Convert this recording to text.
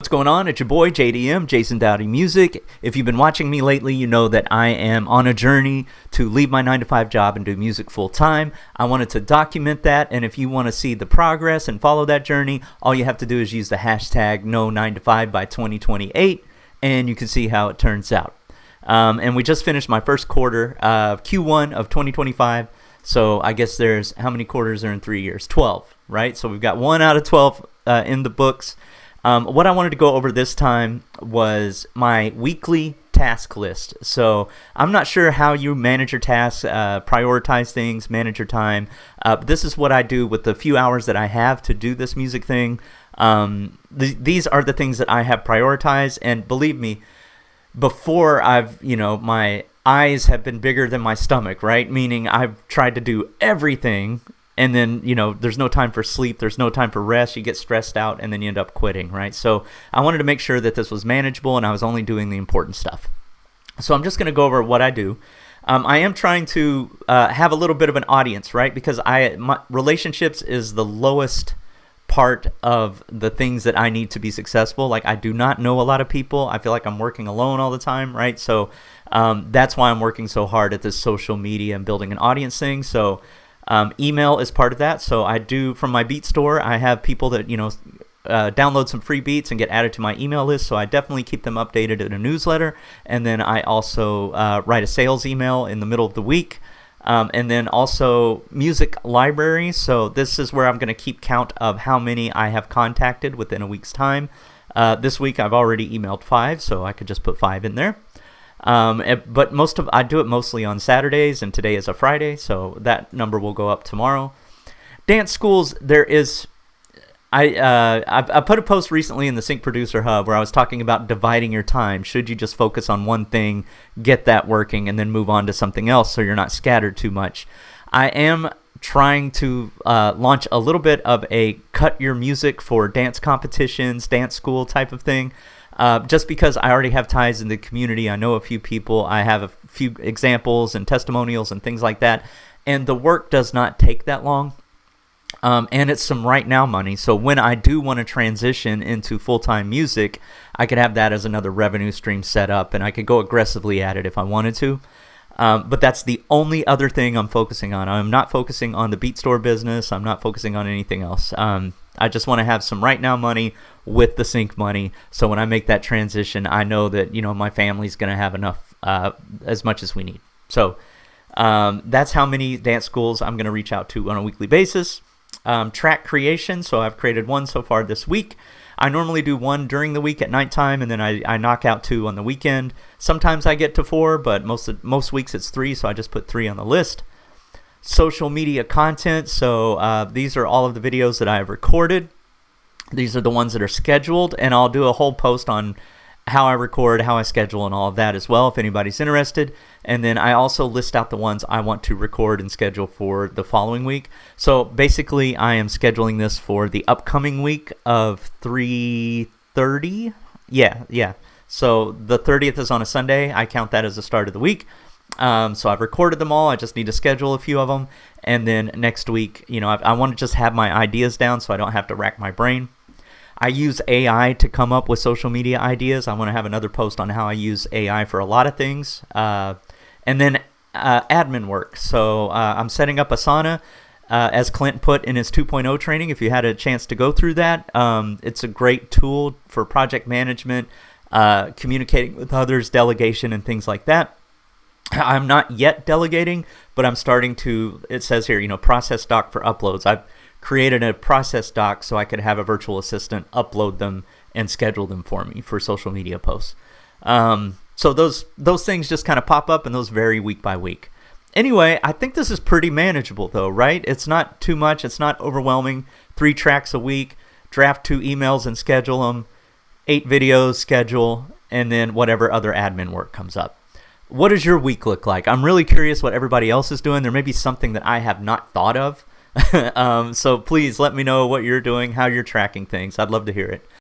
What's going on? It's your boy JDM, Jason Dowdy Music. If you've been watching me lately, you know that I am on a journey to leave my 9-to-5 job and do music full time. I wanted to document that, and if you want to see the progress and follow that journey, all you have to do is use the hashtag no9to5 by 2028, and you can see how it turns out. And we just finished my first quarter of Q1 of 2025. So I guess there's, how many quarters are in 3 years? 12, right? So we've got 1 out of 12 in the books. What I wanted to go over this time was my weekly task list. So I'm not sure how you manage your tasks, prioritize things, manage your time. This is what I do with the few hours that I have to do this music thing. These are the things that I have prioritized. And believe me, before my eyes have been bigger than my stomach, right? Meaning I've tried to do everything, and then, there's no time for sleep, there's no time for rest, you get stressed out, and then you end up quitting, right? So I wanted to make sure that this was manageable and I was only doing the important stuff. So I'm just going to go over what I do. I am trying to have a little bit of an audience, right? Because my relationships is the lowest part of the things that I need to be successful. Like, I do not know a lot of people. I feel like I'm working alone all the time, right? So that's why I'm working so hard at this social media and building an audience thing. So email is part of that. So I do, from my beat store, I have people that, download some free beats and get added to my email list. So I definitely keep them updated in a newsletter. And then I also write a sales email in the middle of the week. And then also music library. So this is where I'm going to keep count of how many I have contacted within a week's time. This week I've already emailed 5, so I could just put 5 in there. But I do it mostly on Saturdays, and today is a Friday, so that number will go up tomorrow. Dance schools, I put a post recently in the syncproducerhub where I was talking about dividing your time. Should you just focus on one thing, get that working, and then move on to something else so you're not scattered too much? I am trying to launch a little bit of a cut your music for dance competitions, dance school type of thing. Just because I already have ties in the community. I know a few people. I have a few examples and testimonials and things like that. And the work does not take that long. And it's some right now money. So when I do want to transition into full-time music, I could have that as another revenue stream set up, and I could go aggressively at it if I wanted to. But that's the only other thing I'm focusing on. I'm not focusing on the beat store business. I'm not focusing on anything else. I just want to have some right now money with the sync money. So when I make that transition, I know that, my family's going to have enough, as much as we need. So that's how many dance schools I'm going to reach out to on a weekly basis. Track creation. So I've created 1 so far this week. I normally do 1 during the week at nighttime, and then I knock out 2 on the weekend. Sometimes I get to 4, but most weeks it's 3, so I just put 3 on the list. Social media content. So these are all of the videos that I have recorded. These are the ones that are scheduled, and I'll do a whole post on how I record, how I schedule, and all of that as well if anybody's interested. And then I also list out the ones I want to record and schedule for the following week. So basically I am scheduling this for the upcoming week of 3/30. Yeah. So the 30th is on a Sunday. I count that as the start of the week. So I've recorded them all. I just need to schedule a few of them. And then next week, I want to just have my ideas down so I don't have to rack my brain. I use AI to come up with social media ideas. I want to have another post on how I use AI for a lot of things. And then admin work. So I'm setting up Asana, as Clint put in his 2.0 training. If you had a chance to go through that, it's a great tool for project management, communicating with others, delegation, and things like that. I'm not yet delegating, but I'm starting to, it says here, process doc for uploads. I've created a process doc so I could have a virtual assistant upload them and schedule them for me for social media posts. So those things just kind of pop up, and those vary week by week. Anyway, I think this is pretty manageable though, right? It's not too much. It's not overwhelming. 3 tracks a week, draft 2 emails and schedule them, 8 videos, schedule, and then whatever other admin work comes up. What does your week look like? I'm really curious what everybody else is doing. There may be something that I have not thought of. So please let me know what you're doing, how you're tracking things. I'd love to hear it.